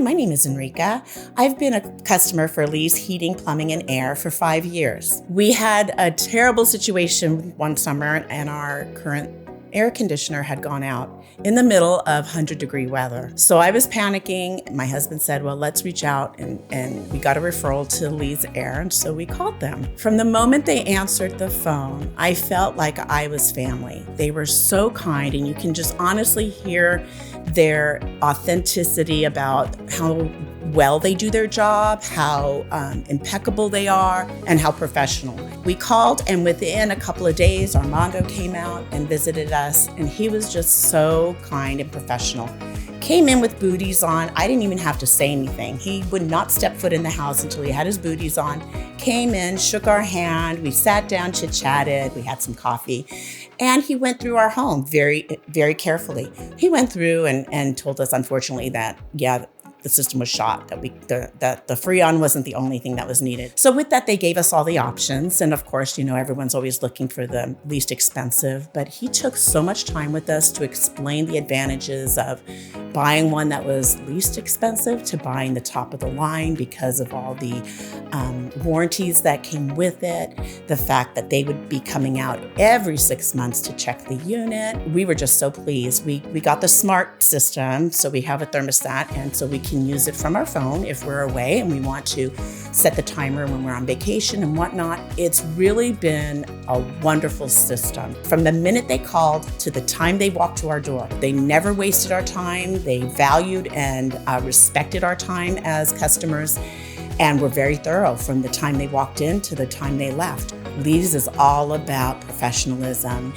my name is Enrica. I've been a customer for Lee's Heating, Plumbing, and Air for 5 years. We had a terrible situation one summer and our current air conditioner had gone out in the middle of 100-degree weather. So I was panicking. My husband said, well, let's reach out, and we got a referral to Lee's Air, and so we called them. From the moment they answered the phone, I felt like I was family. They were so kind, and you can just honestly hear their authenticity about how well they do their job, how impeccable they are, and how professional. We called, and within a couple of days, Armando came out and visited us, and he was just so kind and professional. Came in with booties on. I didn't even have to say anything. He would not step foot in the house until he had his booties on. Came in, shook our hand, we sat down, chit-chatted, we had some coffee, and he went through our home very, very carefully. He went through and told us, unfortunately, that, yeah, the system was shot, that the Freon wasn't the only thing that was needed. So with that, they gave us all the options. And of course, you know, everyone's always looking for the least expensive, but he took so much time with us to explain the advantages of buying one that was least expensive to buying the top of the line because of all the warranties that came with it, the fact that they would be coming out every 6 months to check the unit. We were just so pleased. We got the smart system, so we have a thermostat, and so we can use it from our phone if we're away and we want to set the timer when we're on vacation and whatnot. It's really been a wonderful system. From the minute they called to the time they walked to our door, they never wasted our time. They valued and respected our time as customers, and were very thorough from the time they walked in to the time they left. Lee's is all about professionalism.